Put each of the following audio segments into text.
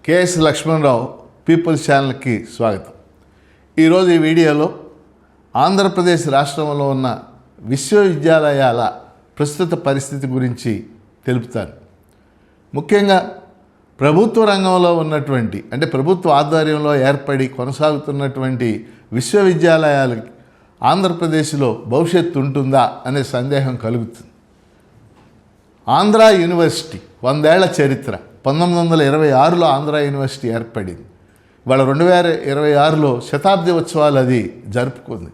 KS Lakshmanarao peoples ఛానల్కి స్వాగతం. ఈరోజు ఈ వీడియోలో ఆంధ్రప్రదేశ్ రాష్ట్రంలో ఉన్న విశ్వవిద్యాలయాల ప్రస్తుత పరిస్థితి గురించి తెలుపుతాను. ముఖ్యంగా ప్రభుత్వ రంగంలో ఉన్నటువంటి అంటే ప్రభుత్వ ఆధ్వర్యంలో ఏర్పడి కొనసాగుతున్నటువంటి విశ్వవిద్యాలయాలకి ఆంధ్రప్రదేశ్లో భవిష్యత్తు ఉంటుందా అనే సందేహం కలుగుతుంది. ఆంధ్ర యూనివర్సిటీ 100 ఏళ్ల చరిత్ర. 1926లో ఆంధ్ర యూనివర్సిటీ ఏర్పడింది. ఇవాళ 2026లో శతాబ్ది ఉత్సవాలు అది జరుపుకుంది.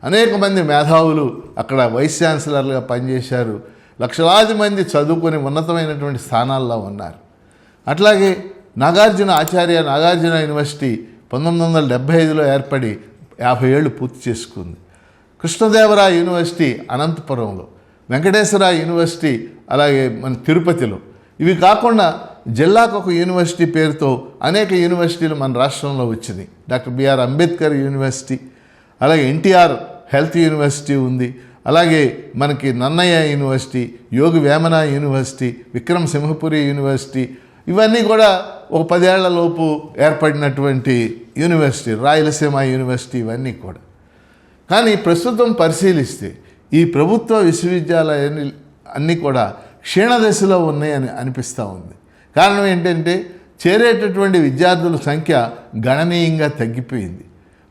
అనేక మంది మేధావులు అక్కడ వైస్ ఛాన్సలర్లుగా పనిచేశారు. లక్షలాది మంది చదువుకొని ఉన్నతమైనటువంటి స్థానాల్లో ఉన్నారు. అట్లాగే నాగార్జున యూనివర్సిటీ 1975లో ఏర్పడి 50 ఏళ్ళు పూర్తి చేసుకుంది. కృష్ణదేవరాయ యూనివర్సిటీ అనంతపురంలో, వెంకటేశ్వర యూనివర్సిటీ అలాగే మన తిరుపతిలో. ఇవి కాకుండా జిల్లాకు ఒక యూనివర్సిటీ పేరుతో అనేక యూనివర్సిటీలు మన రాష్ట్రంలో వచ్చినాయి. డాక్టర్ బిఆర్ అంబేద్కర్ యూనివర్సిటీ, అలాగే ఎన్టీఆర్ హెల్త్ యూనివర్సిటీ ఉంది. అలాగే మనకి Nannaya university, Yogi Vemana university, Vikram Simhapuri university, ఇవన్నీ కూడా ఒక 10 ఏళ్ల లోపు ఏర్పడినటువంటి యూనివర్సిటీ. రాయలసీమ యూనివర్సిటీ, ఇవన్నీ కూడా. కానీ ప్రస్తుతం పరిశీలిస్తే ఈ ప్రభుత్వ విశ్వవిద్యాలయాన్ని అన్నీ కూడా క్షీణదశలో ఉన్నాయని అనిపిస్తూ ఉంది. కారణం ఏంటంటే చేరేటటువంటి విద్యార్థుల సంఖ్య గణనీయంగా తగ్గిపోయింది.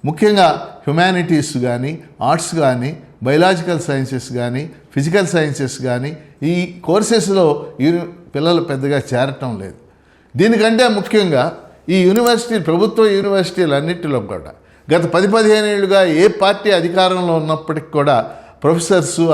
ముఖ్యంగా హ్యుమానిటీస్ కానీ, ఆర్ట్స్ కానీ, బయలాజికల్ సైన్సెస్ కానీ, ఫిజికల్ సైన్సెస్ కానీ ఈ కోర్సెస్లో పిల్లలు పెద్దగా చేరటం లేదు. దీనికంటే ముఖ్యంగా ఈ ప్రభుత్వ యూనివర్సిటీలన్నింటిలో కూడా గత 10-15 ఏళ్ళుగా ఏ పార్టీ అధికారంలో ఉన్నప్పటికి కూడా professors,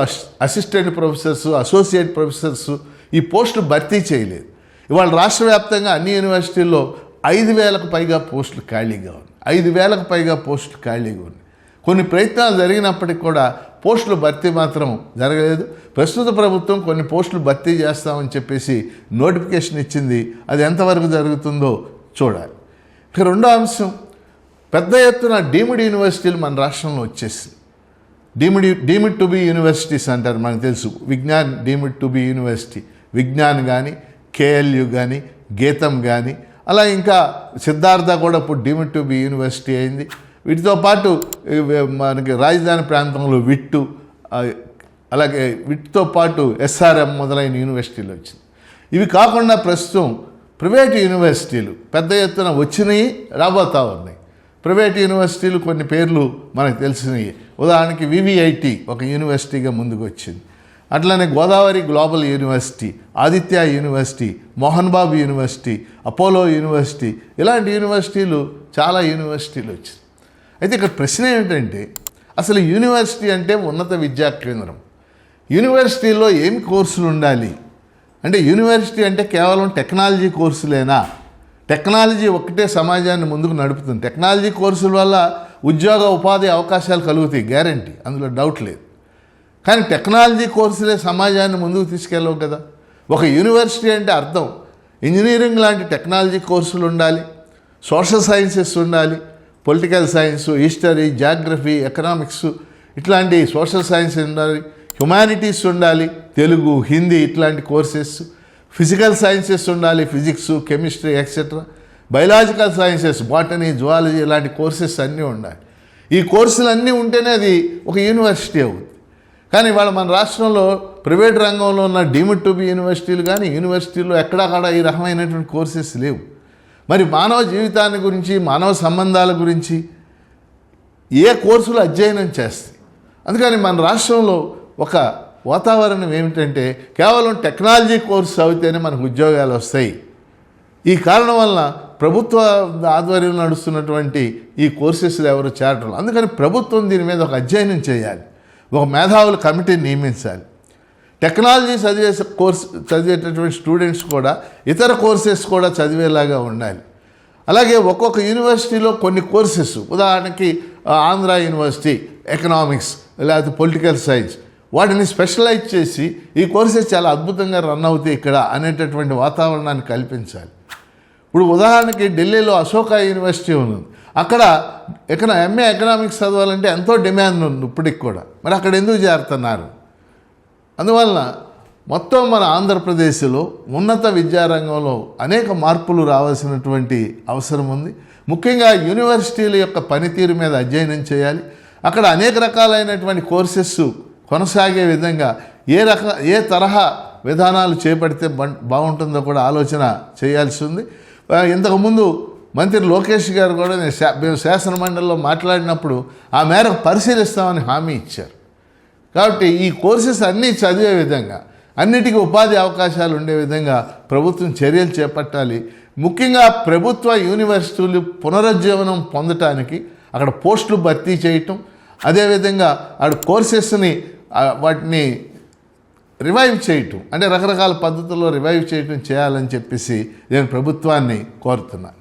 assistant professors, associate professors ఈ పోస్టులు భర్తీ చేయలేదు. ఇవాళ రాష్ట్ర వ్యాప్తంగా అన్ని యూనివర్సిటీల్లో 5,000కు పైగా పోస్టులు ఖాళీగా ఉన్నాయి. 5,000కు పైగా పోస్టులు ఖాళీగా ఉన్నాయి. కొన్ని ప్రయత్నాలు జరిగినప్పటికి కూడా పోస్టులు భర్తీ మాత్రం జరగలేదు. ప్రస్తుత ప్రభుత్వం కొన్ని పోస్టులు భర్తీ చేస్తామని చెప్పేసి నోటిఫికేషన్ ఇచ్చింది. అది ఎంతవరకు జరుగుతుందో చూడాలి. ఇక రెండో అంశం, పెద్ద ఎత్తున డీమ్డ్ యూనివర్సిటీలు మన రాష్ట్రంలో వచ్చేసింది. డీమ్డ్ టు బి యూనివర్సిటీస్ అంటారు, మనకు తెలుసు. Vignan deemed to be university, Vignan కానీ, కేఎల్యు కానీ, గీతం కానీ, అలా ఇంకా సిద్ధార్థ కూడా ఇప్పుడు డీమ్డ్ టు బి యూనివర్సిటీ అయింది. వీటితో పాటు మనకి రాజధాని ప్రాంతంలో విట్టు, అలాగే వీటితో పాటు ఎస్ఆర్ఎం మొదలైన యూనివర్సిటీలు వచ్చింది. ఇవి కాకుండా ప్రస్తుతం ప్రైవేటు యూనివర్సిటీలు పెద్ద ఎత్తున వచ్చినాయి, రాబోతూ ఉన్నాయి. ప్రైవేట్ యూనివర్సిటీలు కొన్ని పేర్లు మనకు తెలిసినవి. ఉదాహరణకి వివిఐటి ఒక యూనివర్సిటీగా ముందుకు వచ్చింది. అట్లనే Godavari global university, Aditya university, Mohan Babu university, Apollo university, ఇలాంటి యూనివర్సిటీలు చాలా యూనివర్సిటీలు వచ్చింది. అయితే ఇక్కడ ప్రశ్న ఏమిటంటే, అసలు యూనివర్సిటీ అంటే ఉన్నత విద్యా కేంద్రం. యూనివర్సిటీలో ఏమి కోర్సులు ఉండాలి అంటే, యూనివర్సిటీ అంటే కేవలం టెక్నాలజీ కోర్సులేనా? టెక్నాలజీ ఒక్కటే సమాజాన్ని ముందుకు నడుపుతుంది. టెక్నాలజీ కోర్సుల వల్ల ఉద్యోగ ఉపాధి అవకాశాలు కలుగుతాయి, గ్యారంటీ, అందులో డౌట్ లేదు. కానీ టెక్నాలజీ కోర్సులే సమాజాన్ని ముందుకు తీసుకెళ్ళవు కదా. ఒక యూనివర్సిటీ అంటే అర్థం ఇంజనీరింగ్ లాంటి టెక్నాలజీ కోర్సులు ఉండాలి, సోషల్ సైన్సెస్ ఉండాలి, political science, history, geography, economics ఇట్లాంటి సోషల్ సైన్స్ ఉండాలి, హ్యుమానిటీస్ ఉండాలి, తెలుగు, హిందీ ఇట్లాంటి కోర్సెస్, ఫిజికల్ సైన్సెస్ ఉండాలి, physics, chemistry etcetera, biological sciences, botany, zoology ఇలాంటి కోర్సెస్ అన్నీ ఉండాలి. ఈ కోర్సులన్నీ ఉంటేనే అది ఒక యూనివర్సిటీ అవుతుంది. కానీ ఇవాళ మన రాష్ట్రంలో ప్రైవేట్ రంగంలో ఉన్న డీమ్డ్ టు బి యూనివర్సిటీలు కానీ యూనివర్సిటీల్లో ఎక్కడక్కడ ఈ రకమైనటువంటి కోర్సెస్ లేవు. మరి మానవ జీవితాన్ని గురించి, మానవ సంబంధాల గురించి ఏ కోర్సులు అధ్యయనం చేస్తాయి? అందుకని మన రాష్ట్రంలో ఒక వాతావరణం ఏమిటంటే, కేవలం టెక్నాలజీ కోర్సు చదివితేనే మనకు ఉద్యోగాలు వస్తాయి. ఈ కారణం వల్ల ప్రభుత్వ ఆధ్వర్యంలో నడుస్తున్నటువంటి ఈ కోర్సెస్లు ఎవరు చేరటం. అందుకని ప్రభుత్వం దీని మీద ఒక అధ్యయనం చేయాలి, ఒక మేధావుల కమిటీని నియమించాలి. టెక్నాలజీ చదివేటటువంటి స్టూడెంట్స్ కూడా ఇతర కోర్సెస్ కూడా చదివేలాగా ఉండాలి. అలాగే ఒక్కొక్క యూనివర్సిటీలో కొన్ని కోర్సెస్, ఉదాహరణకి ఆంధ్ర యూనివర్సిటీ ఎకనామిక్స్ లేకపోతే పొలిటికల్ సైన్స్, వాటిని స్పెషలైజ్ చేసి ఈ కోర్సెస్ చాలా అద్భుతంగా రన్ అవుతాయి ఇక్కడ అనేటటువంటి వాతావరణాన్ని కల్పించాలి. ఇప్పుడు ఉదాహరణకి ఢిల్లీలో అశోక యూనివర్సిటీ ఉంది. అక్కడ ఎంఏ ఎకనామిక్స్ చదవాలంటే ఎంతో డిమాండ్ ఉంది ఇప్పటికి కూడా. మరి అక్కడ ఎందుకు చేరుతున్నారు? అందువలన మొత్తం మన ఆంధ్రప్రదేశ్లో ఉన్నత విద్యారంగంలో అనేక మార్పులు రావాల్సినటువంటి అవసరం ఉంది. ముఖ్యంగా యూనివర్సిటీల యొక్క పనితీరు మీద అధ్యయనం చేయాలి. అక్కడ అనేక రకాలైనటువంటి కోర్సెస్ కొనసాగే విధంగా ఏ తరహా విధానాలు చేపడితే బాగుంటుందో కూడా ఆలోచన చేయాల్సి ఉంది. ఇంతకుముందు మంత్రి లోకేష్ గారు కూడా మేము శాసనమండలిలో మాట్లాడినప్పుడు ఆ మేరకు పరిశీలిస్తామని హామీ ఇచ్చారు. కాబట్టి ఈ కోర్సెస్ అన్నీ చదివే విధంగా, అన్నిటికీ ఉపాధి అవకాశాలు ఉండే విధంగా ప్రభుత్వం చర్యలు చేపట్టాలి. ముఖ్యంగా ప్రభుత్వ యూనివర్సిటీలు పునరుజ్జీవనం పొందటానికి అక్కడ పోస్టులు భర్తీ చేయటం, అదేవిధంగా అక్కడ కోర్సెస్ని వాటిని రివైవ్ చేయటం, అంటే రకరకాల పద్ధతుల్లో రివైవ్ చేయటం చేయాలని చెప్పేసి నేను ప్రభుత్వాన్ని కోరుతున్నాను.